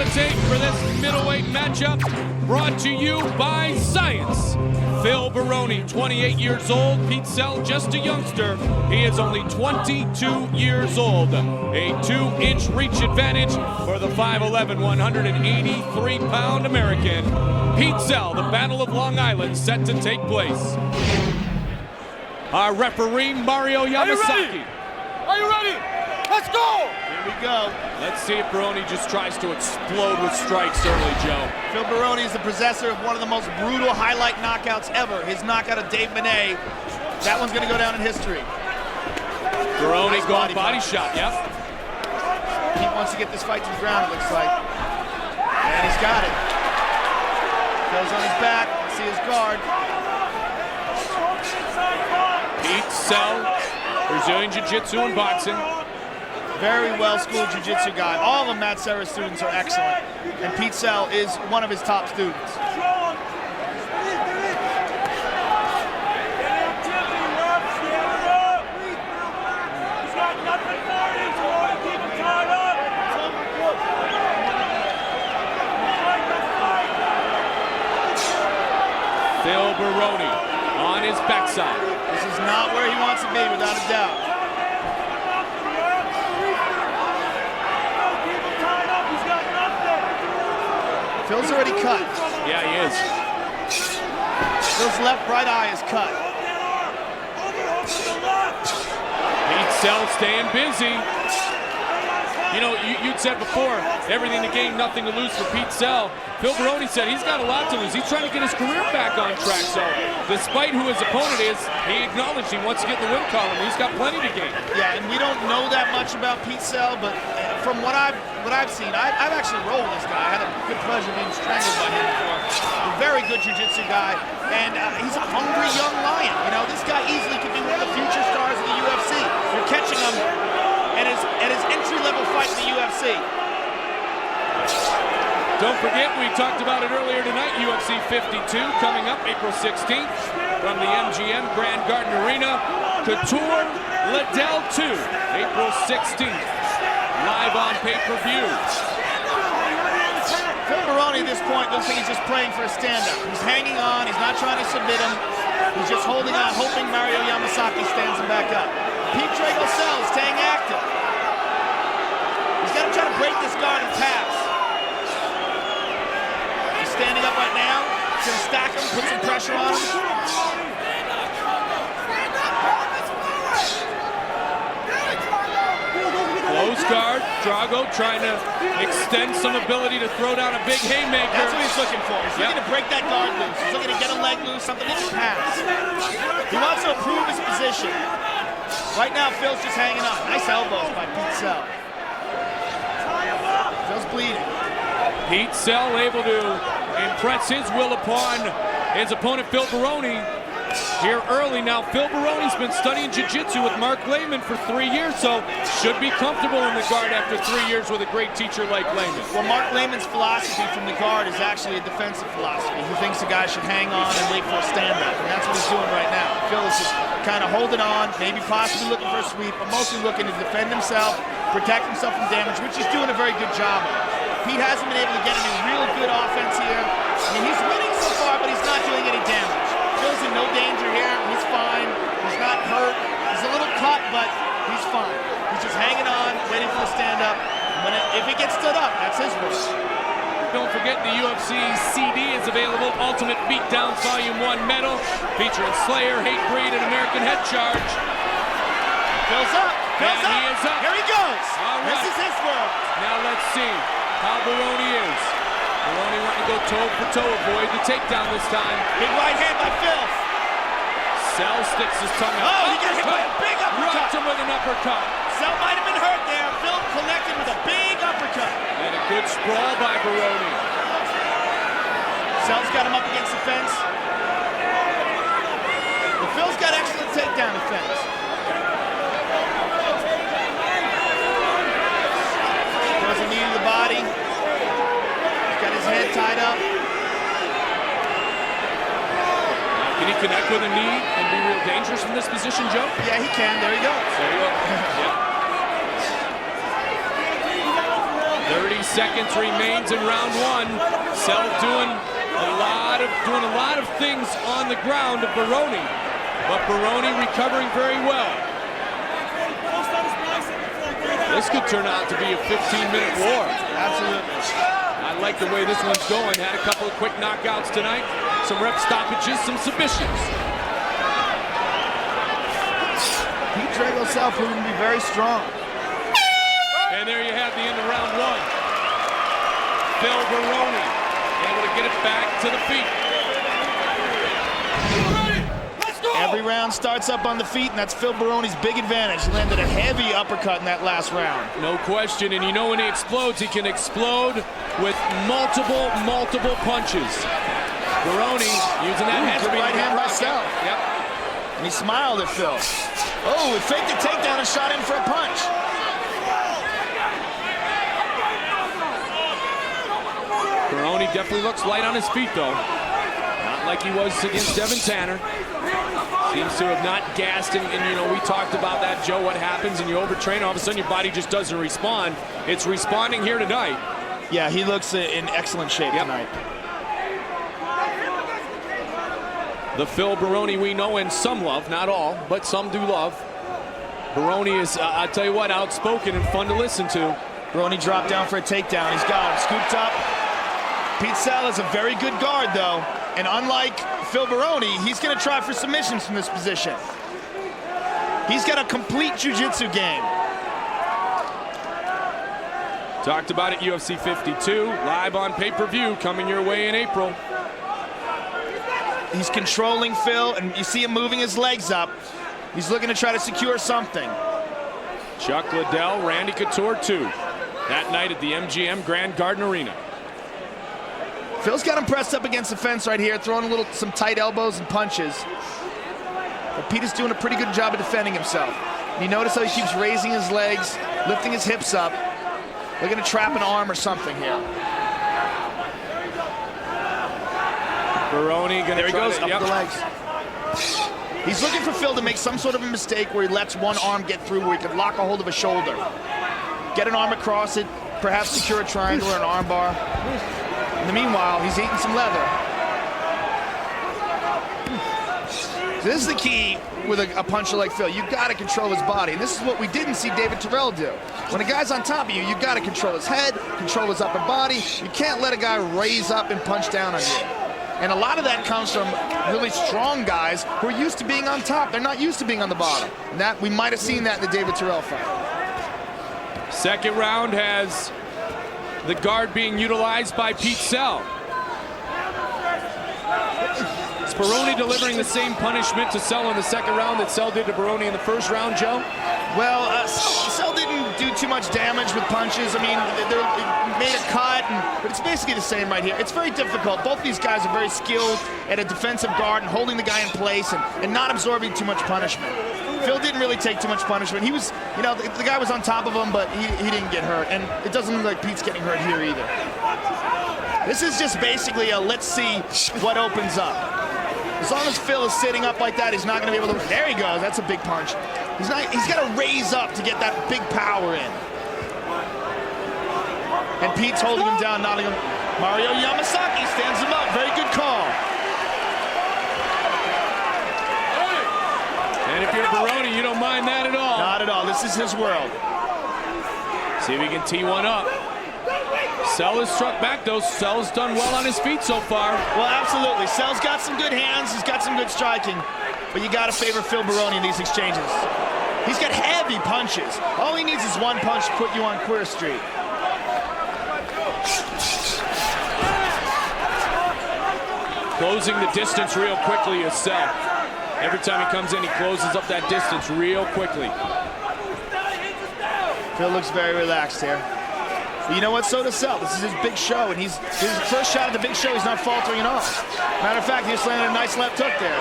tape for this middleweight matchup, brought to you by Science. Phil Baroni, 28 years old. Pete Sell, just a youngster. He is only 22 years old. A 2-inch reach advantage for the 5'11", 183-pound American. Pete Sell, the Battle of Long Island, set to take place. Our referee, Mario Yamasaki. Are you ready? Let's go! Here we go. Let's see if Baroni just tries to explode with strikes early, Joe. Phil Baroni is the possessor of one of the most brutal highlight knockouts ever. His knockout of Dave Manet. That one's going to go down in history. Baroni Nice going body shot, yep. Pete wants to get this fight to the ground, it looks like. And he's got it. Goes on his back. See his guard. Pete Sell, Brazilian Jiu-Jitsu and boxing. Very well-schooled jiu-jitsu guy. All of Matt Serra's students are excellent. And Pete Sell is one of his top students. Phil Baroni on his backside. This is not where he wants to be, without a doubt. Phil's already cut. Yeah, he is. Phil's right eye is cut. Pete Sell staying busy. You know, you'd said before, everything to gain, nothing to lose for Pete Sell. Phil Baroni said he's got a lot to lose. He's trying to get his career back on track. So, despite who his opponent is, he acknowledged he wants to get in the win column. He's got plenty to gain. Yeah, and we don't know that much about Pete Sell, but from what I've seen, I've actually rolled with this guy. I had a good pleasure being strangled by him before. A very good jiu-jitsu guy, and he's a hungry young lion. You know, this guy easily could be one of the future stars of the UFC. You're catching him at his entry-level fight in the UFC. Don't forget, we talked about it earlier tonight, UFC 52 coming up April 16th from the MGM Grand Garden Arena. Couture Liddell 2, April 16th, live on pay-per-view. Phil Baroni at this point looks like he's just praying for a stand-up. He's hanging on, he's not trying to submit him. He's just holding on, hoping Mario Yamasaki stands him back up. Pete Drago Sell staying active. He's got to try to break this guard and pass. He's standing up right now. He's going to stack him, put some pressure on him. Close guard, Drago trying to extend some ability to throw down a big haymaker. That's what he's looking for. He's looking to break that guard loose. He's looking to get a leg loose, something he can pass. He wants to improve his position. Right now, Phil's just hanging on. Nice elbows by Pete Sell. Phil's bleeding. Pete Sell able to impress his will upon his opponent, Phil Baroni, here early. Now, Phil Baroni's been studying jiu-jitsu with Mark Lehman for 3 years, so should be comfortable in the guard after 3 years with a great teacher like Lehman. Well, Mark Lehman's philosophy from the guard is actually a defensive philosophy. He thinks the guy should hang on and wait for a stand-up, and that's what he's doing right now. Phil is just kind of holding on, maybe possibly looking for a sweep, but mostly looking to defend himself, protect himself from damage, which he's doing a very good job of. Pete hasn't been able to get any real good offense here. I mean, he's winning so far, but he's not doing any damage. Phil's in no danger here. He's fine. He's not hurt. He's a little cut, but he's fine. He's just hanging on, waiting for the stand-up. If he gets stood up, that's his work. Don't forget the UFC CD is available. Ultimate Beatdowns Volume 1 medal featuring Slayer, Hatebreed, and American Head Charge. Phil's up. Phil's up. He is up. Here he goes. All right. This is his world. Now let's see how Baroni is. Baroni wanting to go toe-for-toe, avoid the takedown this time. Big right hand by Phil. Sell sticks his tongue out. Oh, he got hit by a big uppercut. Rocked him with an uppercut. Sell might have been hurt there. Phil connected with a big uppercut. And a good sprawl by Baroni. Sell's got him up against the fence. But Phil's got excellent takedown defense. Throws a knee to the body. He's got his head tied up. Can he connect with a knee and be real dangerous from this position, Joe? Yeah, he can. There he goes. There you go. Yeah. 30 30 seconds remains in round one. Cell doing a lot of things on the ground to Baroni, but Baroni recovering very well. This could turn out to be a 15-minute war. Absolutely. I like the way this one's going. Had a couple of quick knockouts tonight, some rep stoppages, some submissions. Pete Drago's Cell proving to be very strong. And there you have the end of round one. Phil Baroni able to get it back to the feet. Every round starts up on the feet, and that's Phil Baroni's big advantage. He landed a heavy uppercut in that last round. No question, and you know when he explodes, he can explode with multiple punches. Baroni using that head good right hand by Cell. Yep. And he smiled at Phil. Oh, he faked the takedown and shot in for a punch. Baroni definitely looks light on his feet, though. Not like he was against Devin Tanner. Seems to have not gassed, and you know, we talked about that, Joe, what happens and you overtrain, all of a sudden your body just doesn't respond. It's responding here tonight. Yeah, he looks in excellent shape tonight. The Phil Baroni we know and some love, not all, but some do love. Baroni is, I'll tell you what, outspoken and fun to listen to. Baroni dropped down for a takedown. He's got him scooped up. Pete Cell is a very good guard, though. And unlike Phil Baroni, he's going to try for submissions from this position. He's got a complete jiu-jitsu game. Talked about it, UFC 52, live on pay-per-view, coming your way in April. He's controlling Phil, and you see him moving his legs up. He's looking to try to secure something. Chuck Liddell, Randy Couture, too. That night at the MGM Grand Garden Arena. Phil's got him pressed up against the fence right here, throwing some tight elbows and punches. But Pete is doing a pretty good job of defending himself. And you notice how he keeps raising his legs, lifting his hips up, looking to trap an arm or something here. Baroni gonna there he goes, up yep. the legs. He's looking for Phil to make some sort of a mistake where he lets one arm get through, where he can lock a hold of a shoulder. Get an arm across it, perhaps secure a triangle or an arm bar. In the meanwhile, he's eating some leather. So this is the key with a puncher like Phil. You've got to control his body. And this is what we didn't see David Terrell do. When a guy's on top of you, you've got to control his head, control his upper body. You can't let a guy raise up and punch down on you. And a lot of that comes from really strong guys who are used to being on top. They're not used to being on the bottom. And that we might have seen that in the David Terrell fight. Second round has the guard being utilized by Pete Cell. Is Baroni delivering the same punishment to Cell in the second round that Cell did to Baroni in the first round, Joe? Well, Cell didn't do too much damage with punches. I mean, they made a cut, but it's basically the same right here. It's very difficult. Both these guys are very skilled at a defensive guard and holding the guy in place and not absorbing too much punishment. Phil didn't really take too much punishment. He was, you know, the guy was on top of him, but he didn't get hurt. And it doesn't look like Pete's getting hurt here either. This is just basically a let's see what opens up. As long as Phil is sitting up like that, he's not going to be able to. There he goes. That's a big punch. He's got to raise up to get that big power in. And Pete's holding him down, nodding him. Mario Yamasaki stands him up. Very good call. And if you're Baroni, you don't mind that at all. Not at all. This is his world. See if he can tee one up. Cell has struck back, though. Cell's done well on his feet so far. Well, absolutely. Cell's got some good hands. He's got some good striking. But you got to favor Phil Baroni in these exchanges. He's got heavy punches. All he needs is one punch to put you on Queer Street. Closing the distance real quickly is Cell. Every time he comes in, he closes up that distance real quickly. Phil looks very relaxed here. But you know what? So does Cell. This is his big show, and his first shot at the big show. He's not faltering at all. Matter of fact, he just landed a nice left hook there.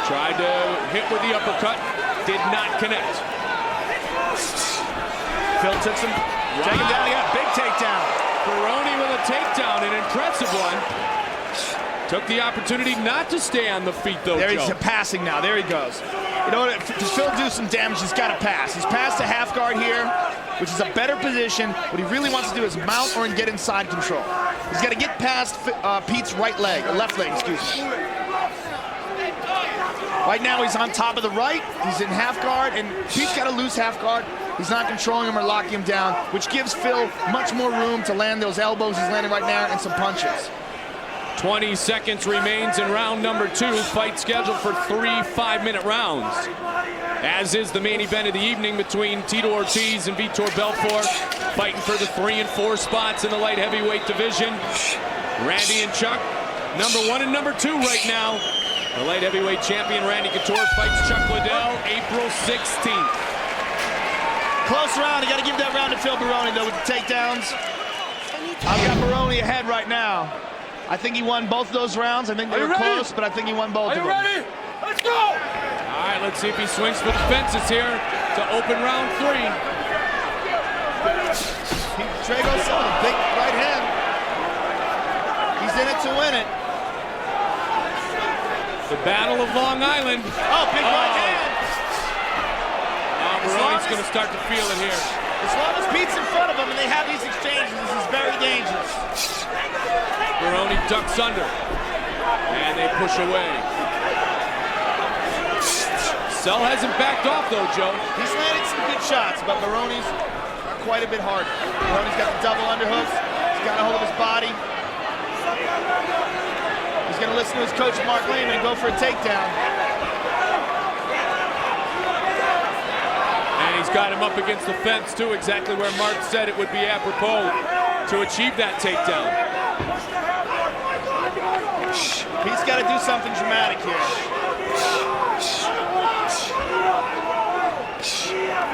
Tried to hit with the uppercut, did not connect. Phil took some, take him down. He got a big takedown. Baroni with a takedown, an impressive one. Took the opportunity not to stay on the feet, though, There Joe. he's passing now. There he goes. You know what? To Phil do some damage, he's got to pass. He's passed a half guard here. which is a better position. What he really wants to do is mount or get inside control. He's got to get past Pete's right leg, or left leg, excuse me. Right now he's on top of the right, he's in half guard, and Pete's got a loose half guard. He's not controlling him or locking him down, which gives Phil much more room to land those elbows he's landing right now and some punches. 20 seconds remains in round number 2. Fight scheduled for 3 5-minute rounds. As is the main event of the evening between Tito Ortiz and Vitor Belfort, fighting for the 3 and 4 spots in the light heavyweight division. Randy and Chuck, number 1 and number 2 right now. The light heavyweight champion Randy Couture fights Chuck Liddell April 16th. Close round. You got to give that round to Phil Baroni, though, with the takedowns. I've got Baroni ahead right now. I think he won both of those rounds. I think they were close, but I think he won both of them. Are you ready? Let's go! All right, let's see if he swings for the fences here to open round 3. Trey goes on, big right hand. He's in it to win it. The Battle of Long Island. Oh, big right hand. Baroni's going to start to feel it here. As long as Pete's in front of him and they have these exchanges, this is very dangerous. Baroni ducks under, and they push away. Sell hasn't backed off, though, Joe. He's landed some good shots, but Baroni's quite a bit harder. Baroni's got the double underhooks. He's got a hold of his body. He's going to listen to his coach, Mark Lehman, and go for a takedown. And he's got him up against the fence, too, exactly where Mark said it would be apropos to achieve that takedown. He's got to do something dramatic here.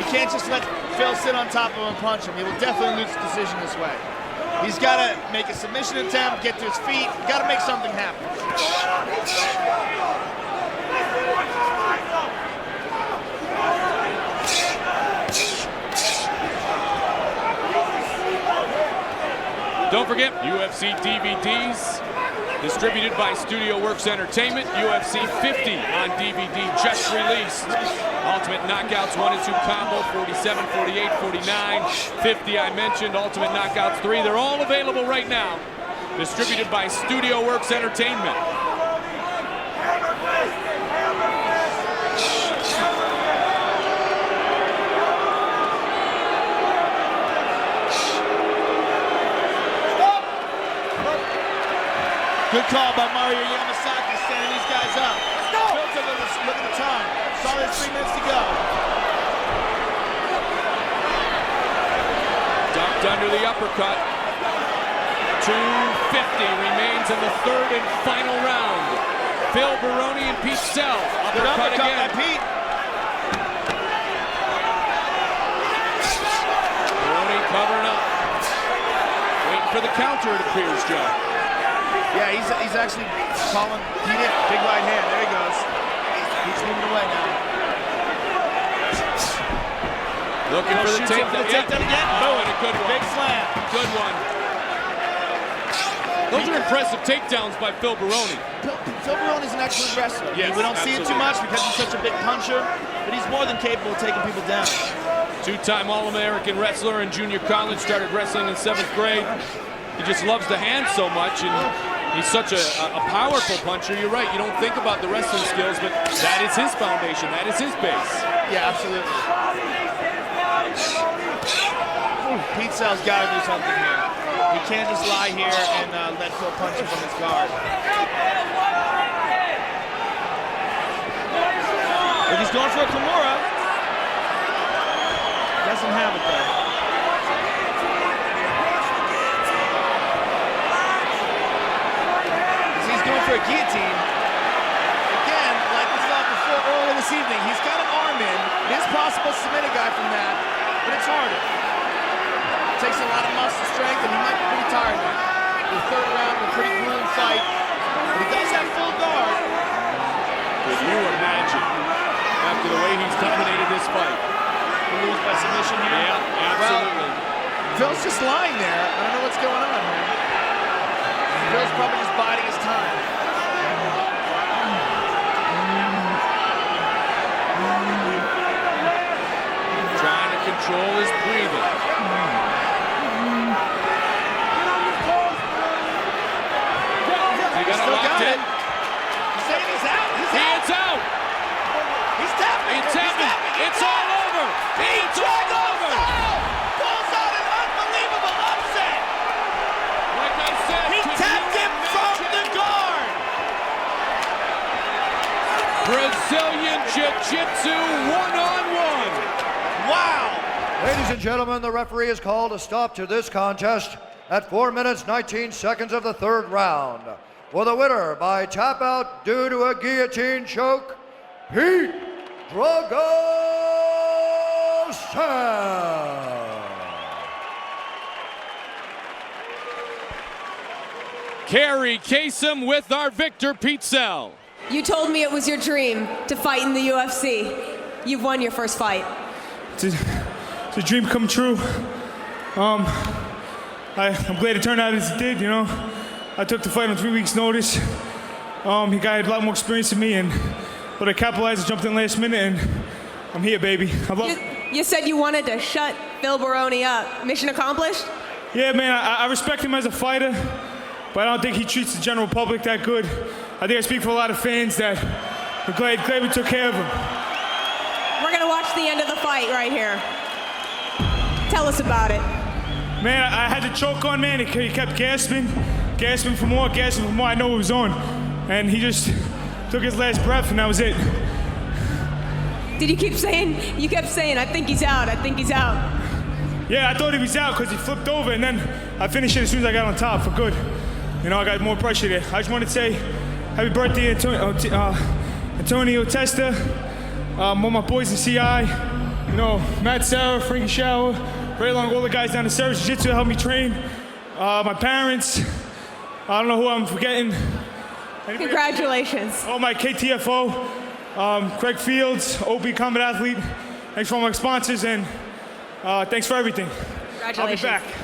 He can't just let Phil sit on top of him and punch him. He will definitely lose the decision this way. He's got to make a submission attempt, get to his feet. Got to make something happen. Don't forget, UFC DVDs distributed by Studio Works Entertainment. UFC 50 on DVD just released. Ultimate Knockouts 1 and 2 combo, 47, 48, 49, 50 I mentioned. Ultimate Knockouts 3. They're all available right now. Distributed by Studio Works Entertainment. Good call by Mario Yamasaki, standing these guys up. Phil took a look at the time. Saw there's 3 minutes to go. Ducked under the uppercut. 2:50 remains in the 3rd and final round. Phil Baroni and Pete Sell. Good Uppercut uppercut again. by Pete. Baroni covering up. Waiting for the counter, it appears, Joe. Yeah, he's actually calling Pete in. Big right hand. There he goes. He's moving away now. Looking for the takedown. Takedown again. Oh, and a good one. Big slam. Good one. Those are impressive takedowns by Phil Baroni. Phil Baroni's an excellent wrestler. Yes, we don't see it too absolutely. much because he's such a big puncher, but he's more than capable of taking people down. 2-time All-American wrestler in junior college, started wrestling in 7th grade. He just loves the hand so much, and he's such a powerful puncher. You're right, you don't think about the wrestling skills, but that is his foundation, that is his base. Yeah, absolutely. Pete Sell's got to do something here. He can't just lie here and let Phil punch him from his guard. If he's going for a Kimura, doesn't have it though. He's going for a guillotine. Again, like we saw before earlier this evening, he's got an arm in. It is possible to submit a guy from that, but it's harder. It takes a lot of muscle strength, and he might be pretty tired now. The 3rd round of a pretty grueling fight, but he does have full guard. Could you imagine, after the way he's dominated this fight? He'll lose by submission here. Yeah, absolutely. Well, Phil's just lying there. I don't know what's going on here. Phil's probably just biding his time. Trying to control his breathing. Got it still locked got in. it. He's saying he's out. He's out. It's out. He's tapping. It's tapping. It's all over. It's all over. Pulls out an unbelievable upset. Like I said, He could tapped you him from imagine? the guard. Brazilian Jiu-Jitsu one-on-one. Wow. Ladies and gentlemen, the referee has called a stop to this contest at 4 minutes, 19 seconds of the third round. For the winner by tap out due to a guillotine choke, Pete Dragostan. Kerry Kasem with our victor, Pete Sell. You told me it was your dream to fight in the UFC. You've won your first fight. It's a dream come true. I'm glad it turned out as it did, you know. I took the fight on 3 weeks' notice. He got a lot more experience than me, but I capitalized, jumped in last minute, and I'm here, baby. You said you wanted to shut Phil Baroni up. Mission accomplished? Yeah, man, I respect him as a fighter, but I don't think he treats the general public that good. I think I speak for a lot of fans that are glad we took care of him. We're gonna watch the end of the fight right here. Tell us about it. Man, I had the choke on, man. He kept gasping for more. I know it was on. And he just took his last breath, and that was it. Did you keep saying, you kept saying, I think he's out, I think he's out. Yeah, I thought he was out because he flipped over, and then I finished it as soon as I got on top for good. You know, I got more pressure there. I just wanted to say happy birthday, Antonio Testa, all my boys in CI, you know, Matt Sarah, Frankie Shower, very long, all the guys down in Service Jiu-Jitsu to help me train, my parents, I don't know who I'm forgetting. Anybody? Congratulations. All my KTFO, Craig Fields, OB Combat Athlete, thanks for all my sponsors, and thanks for everything. Congratulations. I'll be back.